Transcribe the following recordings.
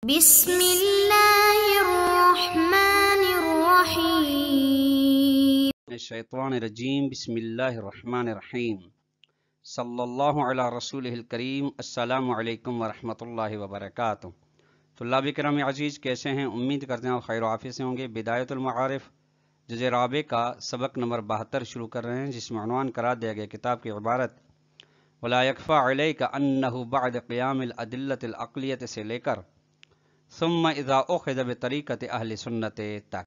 بسم اللہ الرحمن الرحیم الشیطان الرجیم بسم اللہ الرحمن الرحیم صلی اللہ علی رسولہ الکریم السلام علیکم ورحمۃ اللہ وبرکاتہ۔ طلاب کرام عزیز، کیسے ہیں؟ امید کرتے ہیں آپ خیر و عافیت سے ہوں گے۔ بدایت المعارف جز رابع کا سبق نمبر 72 شروع کر رہے ہیں، جس میں عنوان قرار دیا گیا کتاب کی عبارت ولا یکفی علیک انہ بعد قیام الادلۃ العقلیۃ سے لے کر ثم اذا اخذ بطریقۃ اہل سنت تک۔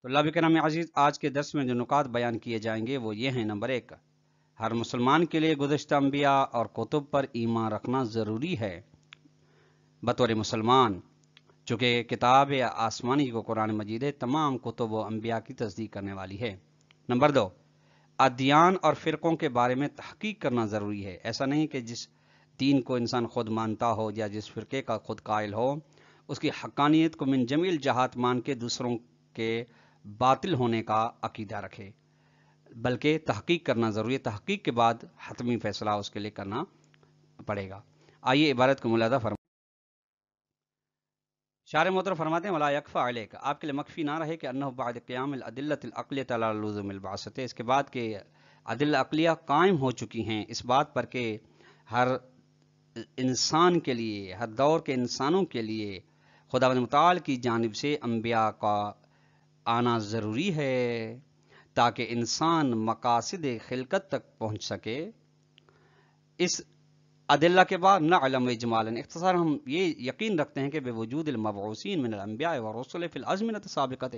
طلاب کرام عزیز، آج کے درس میں جو نکات بیان کیے جائیں گے وہ یہ ہیں۔ نمبر 1، ہر مسلمان کے لیے گزشتہ انبیاء اور کتب پر ایمان رکھنا ضروری ہے بطور مسلمان، چونکہ کتاب یا آسمانی کو قرآن مجید ہے، تمام کتب و انبیاء کی تصدیق کرنے والی ہے۔ نمبر 2، ادیان اور فرقوں کے بارے میں تحقیق کرنا ضروری ہے۔ ایسا نہیں کہ جس دین کو انسان خود مانتا ہو یا جس فرقے کا خود قائل ہو، اس کی حقانیت کو من جمیل جہات مان کے دوسروں کے باطل ہونے کا عقیدہ رکھے، بلکہ تحقیق کرنا ضروری ہے۔ تحقیق کے بعد حتمی فیصلہ اس کے لیے کرنا پڑے گا۔ آئیے عبارت کو ملاحظہ فرمائیں۔ شارح محترم فرماتے ہیں ولا یکفی علیک، آپ کے لیے مکفی نہ رہے کہ انہ بعد قیام الادلۃ العقلیۃ علی لزوم البعثۃ، اس کے بعد کہ ادلہ عقلیہ قائم ہو چکی ہیں اس بات پر کہ ہر انسان کے لیے، ہر دور کے انسانوں کے لیے خداوند متعال کی جانب سے انبیاء کا آنا ضروری ہے تاکہ انسان مقاصد خلقت تک پہنچ سکے۔ اس ادلہ کے بعد نعلم اجمالا، اختصار ہم یہ یقین رکھتے ہیں کہ بے وجود المبعوثین من الانبیاء والرسل فی الازمنۃ السابقۃ،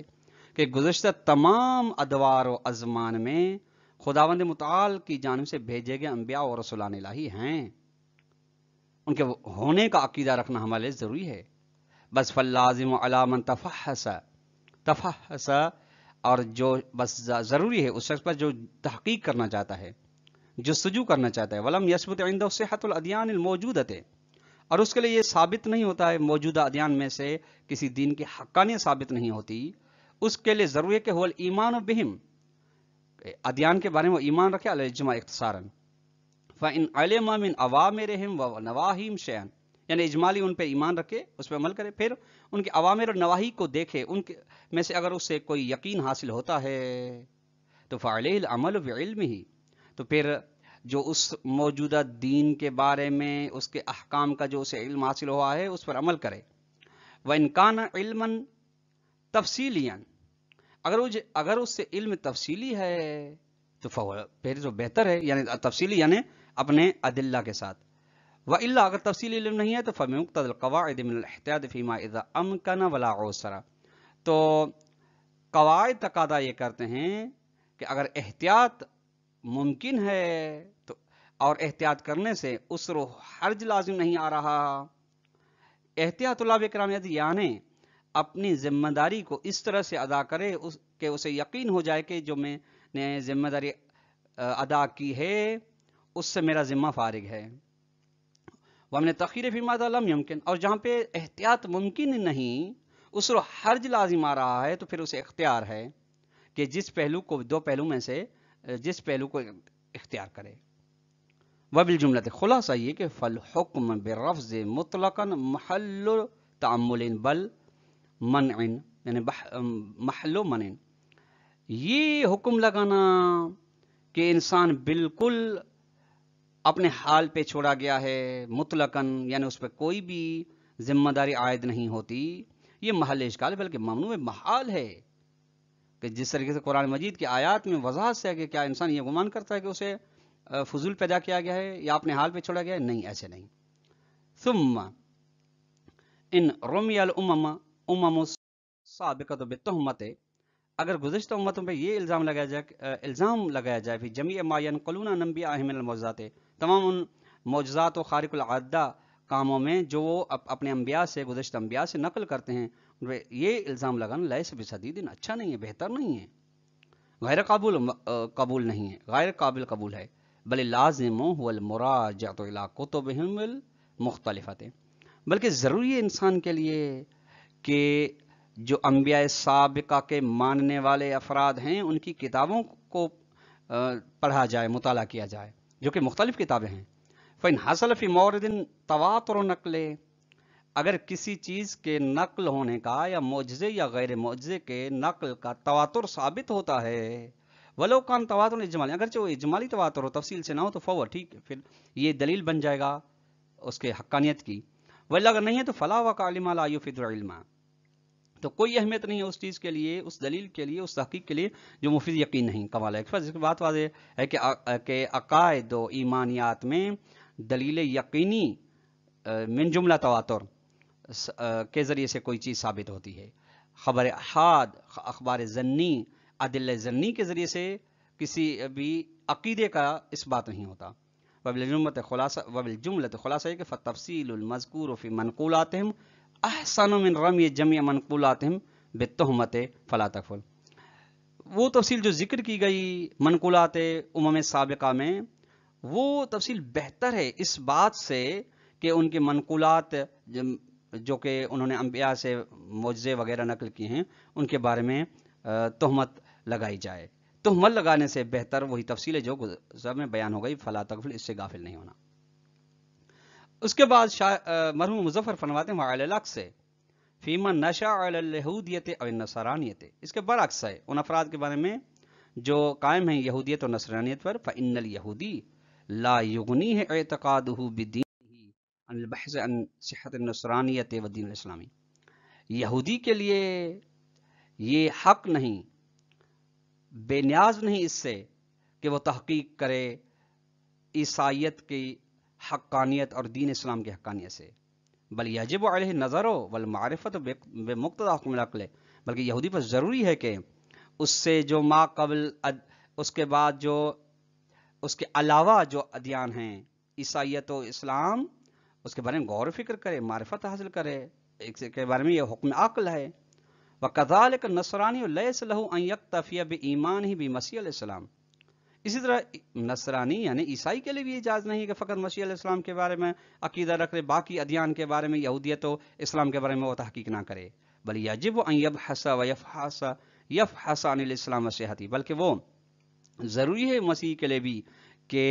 کہ گزشتہ تمام ادوار و ازمان میں خداوند متعال کی جانب سے بھیجے گئے انبیاء و رسولان الہی ہیں، ان کے ہونے کا عقیدہ رکھنا ہمارے لیے ضروری ہے۔ بس فاللازم علی من تفحص اور جو بس ضروری ہے اس شخص پر جو تحقیق کرنا چاہتا ہے، جستجو کرنا چاہتا ہے، ولم یثبت عنده صحۃ الادیان الموجودۃ، اور اس کے لیے یہ ثابت نہیں ہوتا ہے موجودہ ادیان میں سے کسی دین کی حقانیت ثابت نہیں ہوتی، اس کے لیے ضروری ہے کہ هو الایمان بہم، ادیان کے بارے میں وہ ایمان رکھے علی الاجماع اختصارا، فان علم من اوامرهم ونواہیہم شیئا، یعنی اجمالی ان پہ ایمان رکھے، اس پہ عمل کرے، پھر ان کے اوامر اور نواہی کو دیکھے، ان کے میں سے اگر اس سے کوئی یقین حاصل ہوتا ہے تو فعلیہ العمل بعلمہ، تو پھر جو اس موجودہ دین کے بارے میں اس کے احکام کا جو اسے علم حاصل ہوا ہے اس پر عمل کرے۔ وَإِنْ كَانَ عِلْمًا تَفْصِيلِيًا، اگر اس سے علم تفصیلی ہے تو پھر جو بہتر ہے، یعنی تفصیلی یعنی اپنے ادلہ کے ساتھ۔ وَإِلَّا، اگر تفصیلی علم نہیں ہے تو فَبِمُقْتَضِى الْقَوَاعِدِ مِنَ الْاحْتِياطِ فِيمَا إِذَا أَمْكَنَ وَلَا عُسْرَ، تو قواعد تقاضا یہ کرتے ہیں کہ اگر احتیاط ممکن ہے تو، اور احتیاط کرنے سے عسر و حرج لازم نہیں آ رہا، احتیاط طلاب کرام یعنی اپنی ذمہ داری کو اس طرح سے ادا کرے کہ اسے یقین ہو جائے کہ جو میں نے ذمہ داری ادا کی ہے اس سے میرا ذمہ فارغ ہے۔ وَمِنَ التَّخِيرِ فِي مَا لَمْ يَمْكِنْ، اور جہاں پہ احتیاط ممکن نہیں، عسر و حرج لازم آ رہا ہے، تو پھر اسے اختیار ہے کہ جس پہلو کو، دو پہلو میں سے جس پہلو کو اختیار کرے۔ وبالجملۃ، خلاصہ یہ کہ فالحکم بالرفض مطلقا محل تعمل بل منع، یعنی محل منع، یہ حکم لگانا کہ انسان بالکل اپنے حال پہ چھوڑا گیا ہے مطلقاً، یعنی اس پہ کوئی بھی ذمہ داری عائد نہیں ہوتی، یہ محل اشکال ہے، بلکہ ممنوع محال ہے کہ جس طریقے سے قرآن مجید کی آیات میں وضاحت سے ہے کہ کیا انسان یہ گمان کرتا ہے کہ اسے فضول پیدا کیا گیا ہے یا اپنے حال پہ چھوڑا گیا ہے؟ نہیں، ایسے نہیں۔ ثم ان رمی الامم السابقۃ بالتہمۃ، اگر گزشتہ امتوں پہ یہ الزام لگایا جائے فی جمیع ما ینقلون عن انبیائہم من المعجزات، تمام ان معجزات و خارق العادہ کاموں میں جو وہ اپنے انبیاء سے، گزشتہ انبیاء سے نقل کرتے ہیں، یہ الزام لگانا لیس بسدید، اچھا نہیں ہے، بہتر نہیں ہے، غیر قبول نہیں ہے، غیر قابل قبول ہے، بل لازم هو المراجعۃ الی کتبہم المختلفۃ، بلکہ ضروری ہے انسان کے لیے کہ جو انبیاء سابقہ کے ماننے والے افراد ہیں ان کی کتابوں کو پڑھا جائے، مطالعہ کیا جائے، جو کہ مختلف کتابیں ہیں۔ فإن حصل في مورد تواتر نقل، اگر کسی چیز کے نقل ہونے کا یا معجزے یا غیر معجزے کے نقل کا تواتر ثابت ہوتا ہے، ولو کان تواتر اجمالی، اگرچہ وہ اجمالی تواتر ہو، تفصیل سے نہ ہو، تو فور ٹھیک ہے، پھر یہ دلیل بن جائے گا اس کے حقانیت کی. ولا اگر نہیں ہے تو فلا وقع لما لا يفيد علم، تو کوئی اہمیت نہیں ہے اس چیز کے لیے، اس دلیل کے لیے، اس تحقیق کے لیے جو مفید یقین نہیں. کمال ہے. اس کی بات واضح ہے کہ عقائد و ایمانیات میں دلیل یقینی من جملہ تواتر کے ذریعے سے کوئی چیز ثابت ہوتی ہے. خبر احاد، اخبار ضنی، عدل ضنی کے ذریعے سے کسی بھی عقیدے کا اس بات نہیں ہوتا. وبالجملۃ خلاصہ ہے کہ فتفصیل المذکور فی منقولاتہم احسن من رمی جميع منقولاتہم بالتہمۃ فلا تکفل. وہ تفصیل جو ذکر کی گئی منقولات امم سابقہ میں، وہ تفصیل بہتر ہے اس بات سے کہ ان کے منقولات جو کہ انہوں نے انبیاء سے معجزے وغیرہ نقل کیے ہیں ان کے بارے میں تہمت لگائی جائے. تہمت لگانے سے بہتر وہی تفصیل ہے جو سب میں بیان ہو گئی، فلا تغفل، اس سے غافل نہیں ہونا. اس کے بعد مرحوم مظفر فرماتے ہیں وعلی العکس سے فیما نشا علی الیہودیت او النصرانیت، اس کے برعکس ہے ان افراد کے بارے میں جو قائم ہیں یہودیت اور نصرانیت پر. فإن الیہودی لا یغنیہ اعتقادہ بدینہ عن البحث عن صحت النصرانیت والدین الاسلامی. یہودی کے لیے یہ حق نہیں، بے نیاز نہیں اس سے کہ وہ تحقیق کرے عیسائیت کی حقانیت اور دین اسلام کی حقانیت سے، بل یجب علیہ النظر والمعرفت بمقتضی حکم العقل، بلکہ یہودی پر ضروری ہے کہ اس سے جو ما قبل اس کے بعد جو اس کے علاوہ جو ادیان ہیں عیسائیت و اسلام، اس کے بارے میں غور و فکر کرے، معرفت حاصل کرے، اس کے بارے میں یہ حکم عقل ہے. وَكَذَلِكَ النَّصْرَانِيُّ لَيْسَ لَهُ أَن يَكْتَفِيَ بِإِيمَانِهِ بِمَسِيحِ علیہ السلام. اسی طرح نصرانی یعنی عیسائی کے لیے بھی اجازت نہیں کہ فقط مسیح علیہ السلام کے بارے میں عقیدہ رکھ لے، باقی ادیان کے بارے میں، یہودیت و اسلام کے بارے میں وہ تحقیق نہ کرے. بل یجب ان یبحث ویفحص عن الاسلام وصحتہ، بلکہ وہ ضروری ہے مسیح کے لیے بھی کہ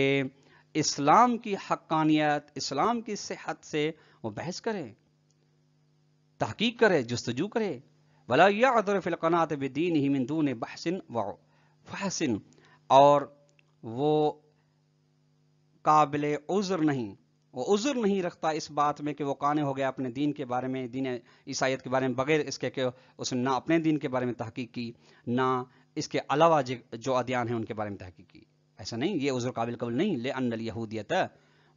اسلام کی حقانیت، اسلام کی صحت سے وہ بحث کرے، تحقیق کرے، جستجو کرے. ولا يعذر في القناعة بدينه من دون بحث وفحص، اور وہ قابل عذر نہیں، وہ عذر نہیں رکھتا اس بات میں کہ وہ قانع ہو گیا اپنے دین کے بارے میں، دین عیسائیت کے بارے میں، بغیر اس کے کہ اس نے نہ اپنے دین کے بارے میں تحقیق کی، نہ اس کے علاوہ جو ادیان ہیں ان کے بارے میں تحقیق کی. ایسا نہیں، یہ عذر قابل قبول نہیں. لأن الیہودیت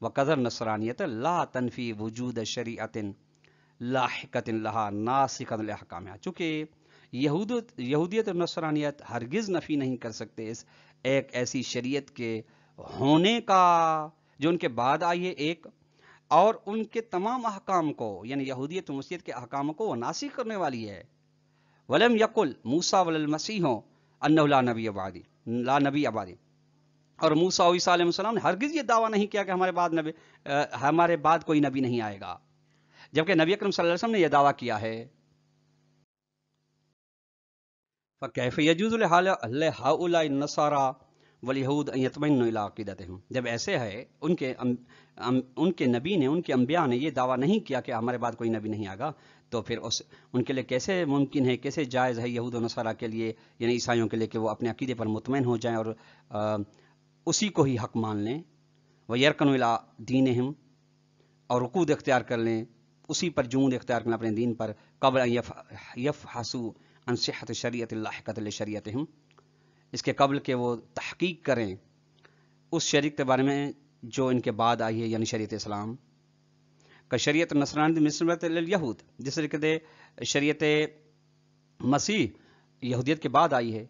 وقدر نصرانیت لا تنفی وجود شریعت لاحقۃ لہا ناسخۃ لاحکامہا، چونکہ یہودیت اور نصرانیت ہرگز نفی نہیں کر سکتے اس ایک ایسی شریعت کے ہونے کا جو ان کے بعد آئی ہے ایک، اور ان کے تمام احکام کو، یعنی یہودیت و مسیحیت کے احکام کو وہ ناسخ کرنے والی ہے. ولم یقل موسیٰ والمسیح انہ لا نبی بعدی، لا نبی بعدی، اور موسیٰ و عیسیٰ علیہ السلام نے ہرگز یہ دعویٰ نہیں کیا کہ ہمارے بعد کوئی نبی نہیں آئے گا، جبکہ نبی اکرم صلی اللہ علیہ وسلم نے یہ دعویٰ کیا ہے. فَكَيْفَ يَجُوزُ لِهَؤُلَاءِ النَّصَارَىٰ وَالْيَهُودِ أَن يَطْمَئِنُّوا إِلَىٰ عَقِيدَتِهِمْ، جب ایسے ہے ان کے نبی نے، ان کے انبیاء نے یہ دعویٰ نہیں کیا کہ ہمارے بعد کوئی نبی نہیں آگا، تو پھر ان کے لیے کیسے ممکن ہے، کیسے جائز ہے یہود و نصارہ کے لیے، یعنی عیسائیوں کے لیے، کہ وہ اپنے عقیدے پر مطمئن ہو جائیں اور اسی کو ہی حق مان لیں. وَيَرْكَنُوا إِلَىٰ دِينِهِمْ، اور رکود اختیار کر لیں، اسی پر جمود اختیار کرنا اپنے دین پر. قبل ان یفحصوا عن صحت شریعت لاحقۃ لشریعتہم، اس کے قبل کہ وہ تحقیق کریں اس شریعت کے بارے میں جو ان کے بعد آئی ہے، یعنی شریعت اسلام. کا شریعت نصرانی بنسبت للیہود، جس طریقے سے شریعت مسیح یہودیت کے بعد آئی ہے،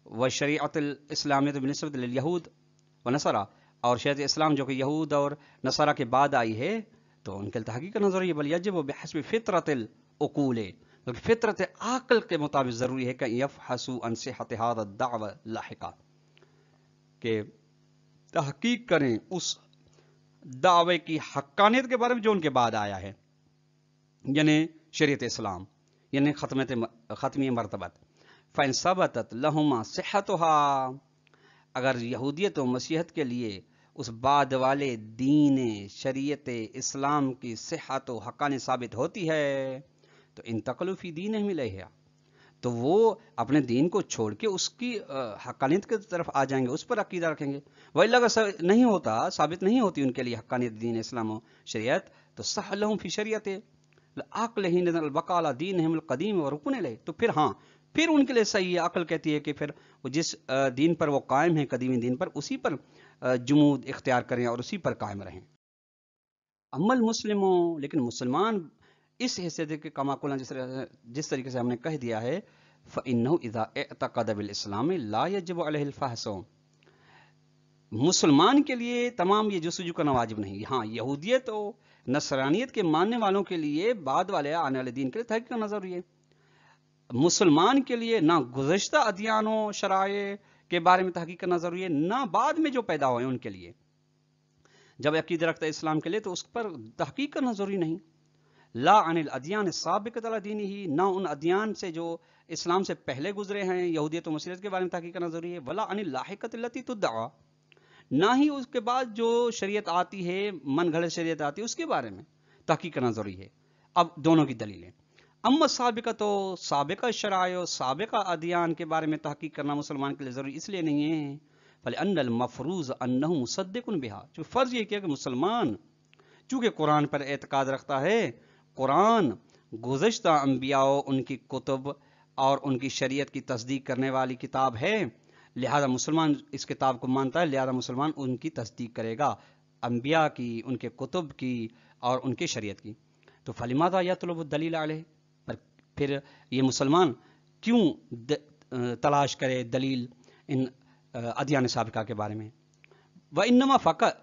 وہ شریعت الاسلامیت بنسبت للیہود و نصارہ، اور شریعت اسلام جو کہ یہود اور نصارہ کے بعد آئی ہے، تو ان کے تحقیق کا نظر یہ بل یجب بحسب فطرت العقول، فطرت عقل کے مطابق ضروری ہے کہ یفحصوا عن صحت هذا الدعوى لاحقا، کہ تحقیق کریں اس دعوے کی حقانیت کے بارے میں جو ان کے بعد آیا ہے، یعنی شریعت اسلام، یعنی ختمی مرتبت. فإن ثبتت لهما صحتها، اگر یہودیت و مسیحیت کے لیے اس بعد والے دین شریعت اسلام کی صحت و حقانی ثابت ہوتی ہے تو انتقلوا فی دینہم الیہا، تو وہ اپنے دین کو چھوڑ کے اس کی حقانیت کی طرف آ جائیں گے، اس پر عقیدہ رکھیں گے. وإلا اگر نہیں ہوتا، ثابت نہیں ہوتی ان کے لیے حقانیت دین اسلام و شریعت، تو صح لہم فی شریعت عقلہم البقاء علی دینہم القدیم ورکن الیہ، تو پھر ہاں، پھر ان کے لیے صحیح ہے، عقل کہتی ہے کہ پھر وہ جس دین پر وہ قائم ہیں، قدیمی دین پر، اسی پر جمود اختیار کریں اور اسی پر قائم رہیں. اما المسلموں، لیکن مسلمان اس حیثیت کے کما قلنا جس طریقے سے ہم نے کہہ دیا ہے، فإنه اذا اعتقد بالاسلام لا يجب عليه الفحص، مسلمان کے لیے تمام یہ جستجو کرنا واجب نہیں. ہاں، یہودیت اور نصرانیت کے ماننے والوں کے لیے بعد والے آنے والے دین کے لیے تحقیق کرنا ضروری ہے. مسلمان کے لیے نہ گزشتہ ادیان و شرائع کے بارے میں تحقیق کرنا ضروری ہے، نہ بعد میں جو پیدا ہوئے ان کے لیے. جب عقیدہ رکھتا ہے اسلام کے لیے تو اس پر تحقیق کرنا ضروری نہیں. لا عن الادیان السابقۃ علی دینہ، نہ ان ادیان سے جو اسلام سے پہلے گزرے ہیں یہودیت و مسیحیت کے بارے میں تحقیق کرنا ضروری ہے. ولا عن اللاحقۃ التی تدعی، نہ ہی اس کے بعد جو شریعت آتی ہے، من گھڑت شریعت آتی ہے، اس کے بارے میں تحقیق کرنا ضروری ہے. اب دونوں کی دلیلیں. اما سابقہ، تو سابقہ شرائع و سابقہ ادیان کے بارے میں تحقیق کرنا مسلمان کے لیے ضروری اس لیے نہیں ہے، فلأن المفروض انہ مصدق بہا، جو فرض یہ کیا کہ مسلمان چونکہ قرآن پر اعتقاد رکھتا ہے، قرآن گزشتہ انبیاء ان کی کتب اور ان کی شریعت کی تصدیق کرنے والی کتاب ہے، لہذا مسلمان اس کتاب کو مانتا ہے، لہذا مسلمان ان کی تصدیق کرے گا، انبیاء کی، ان کے کتب کی اور ان کی شریعت کی. تو فلماذا یطلب الدلیل علیہ، پھر یہ مسلمان کیوں تلاش کرے دلیل ان ادیان سابقہ کے بارے میں. وَإِنَّمَا فَقَدْ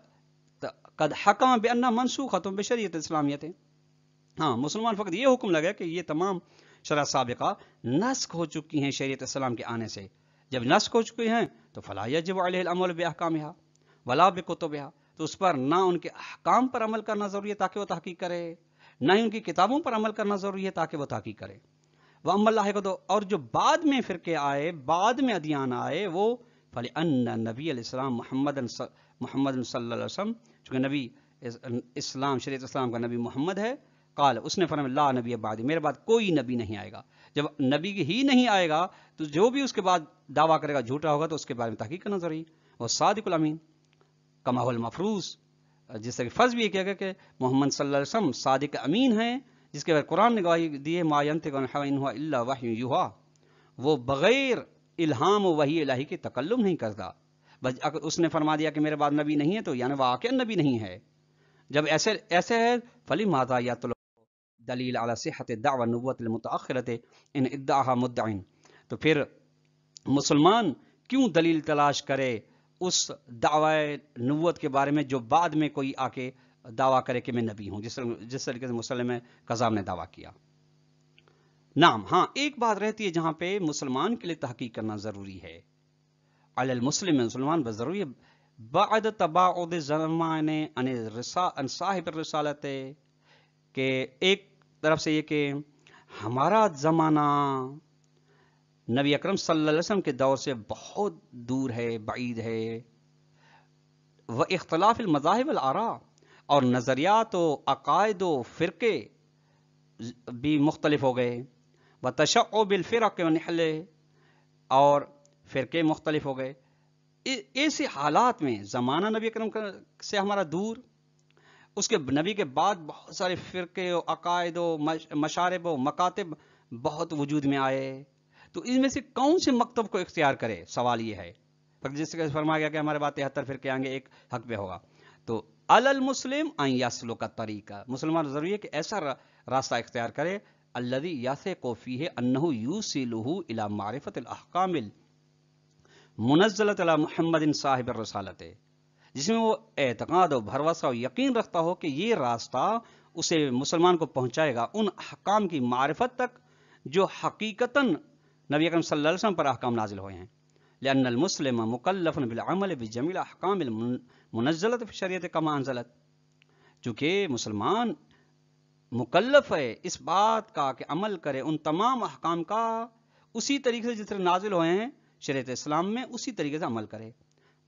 قَدْ حَكَمَ بِأَنَّهَا مَنْسُوخَةٌ بِشَرِيعَةِ الْإِسْلَامِيَّةِ، ہاں، مسلمان فقط یہ حکم لگا کہ یہ تمام شرع سابقہ نسخ ہو چکی ہیں شریعت اسلام کے آنے سے. جب نسخ ہو چکی ہیں تو فَلَا يَجِبُ عَلَيْهِ الْعَمَلُ بِأَحْكَامِهَا وَلَا بِكُتُبِهَا، تو اس پر نہ ان کے احکام پر عمل کرنا ضروری ہے تاکہ وہ تحقیق کرے، نہ ہی ان کی کتابوں پر عمل کرنا ضروری ہے تاکہ وہ تحقیق کرے. وَأَمَّا اللَّاحِقَةُ، اور جو بعد میں فرقے آئے، بعد میں ادیان آئے، وہ فَلِأَنَّ نبی الاسلام محمد صلی اللہ علیہ وسلم، چونکہ نبی اسلام، شریعت اسلام کا نبی محمد ہے، قال، اس نے فرمایا لا نبی بعد، میرے بعد کوئی نبی نہیں آئے گا. جب نبی ہی نہیں آئے گا تو جو بھی اس کے بعد دعویٰ کرے گا جھوٹا ہوگا، تو اس کے بارے میں تحقیق کرنا ضروری. اور صادق الامین کما هو المفروض، جس طرح فرض بھی یہ کیا گیا کہ محمد صلی اللہ علیہ وسلم صادق امین ہیں، جس کے بعد قرآن نے گواہی دی ہے ما ينطق عن الهوى ان هو الا وحی یوحى، وہ بغیر الہام و وحی الہی کے تکلم نہیں کرتا. بس اگر اس نے فرما دیا کہ میرے بعد نبی نہیں ہے تو یعنی واقعا نبی نہیں ہے. جب ایسے ہے فلماذا یطلب دلیل علی صحت دعوی النبوۃ المتأخرۃ ان ادعاها مدعن، تو پھر مسلمان کیوں دلیل تلاش کرے اس دعوی نبوت کے بارے میں جو بعد میں کوئی آ کے دعویٰ کرے کہ میں نبی ہوں، جس طریقے سے مسلم کذاب نے دعویٰ کیا. نعم، ہاں، ایک بات رہتی ہے جہاں پہ مسلمان کے لیے تحقیق کرنا ضروری ہے. علی المسلم، مسلمان بس ضروری ہے، بعد تباعد زمان عن صاحب الرسالت، کہ ایک طرف سے یہ کہ ہمارا زمانہ نبی اکرم صلی اللہ علیہ وسلم کے دور سے بہت دور ہے، بعید ہے. وہ اختلاف المذاہب والآراء، اور نظریات و عقائد و فرقے بھی مختلف ہو گئے. وتشعب الفرق ونحل، اور فرقے مختلف ہو گئے. ایسے حالات میں زمانہ نبی اکرم سے ہمارا دور، اس کے نبی کے بعد بہت سارے فرقے و عقائد و مشارب و مکاتب بہت وجود میں آئے، تو ان میں سے کون سے مکتب کو اختیار کرے؟ سوال یہ ہے. جس طرح فرمایا گیا کہ ہمارے بعد 73 فرقے آئیں گے، ایک حق پہ ہوگا. تو علی المسلم ان یسلک الطریق، مسلمان ضروری ہے کہ ایسا راستہ اختیار کرے الذی یثق فیہ انہ یوصلہ الی معرفۃ الاحکام المنزلۃ علی محمد صاحب الرسالۃ، جس میں وہ اعتقاد و بھروسہ و یقین رکھتا ہو کہ یہ راستہ اسے مسلمان کو پہنچائے گا ان احکام کی معرفت تک جو حقیقتاً نبی اکرم صلی اللہ علیہ وسلم پر احکام نازل ہوئے ہیں. لأن المسلم مکلف بالعمل بجمیع الاحکام المنزلۃ فی الشریعۃ کما انزلت، چونکہ مسلمان مکلف ہے اس بات کا کہ عمل کرے ان تمام احکام کا اسی طریقے سے جس طرح نازل ہوئے ہیں شریعت اسلام میں، اسی طریقے سے عمل کرے.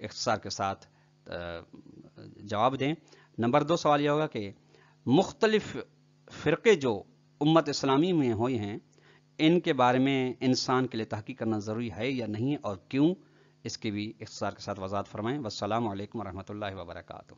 اختصار کے ساتھ جواب دیں۔ نمبر 2 سوال یہ ہوگا کہ مختلف فرقے جو امت اسلامی میں ہوئے ہیں ان کے بارے میں انسان کے لیے تحقیق کرنا ضروری ہے یا نہیں اور کیوں، اس کی بھی اختصار کے ساتھ وضاحت فرمائیں۔ والسلام علیکم ورحمۃ اللہ وبرکاتہ۔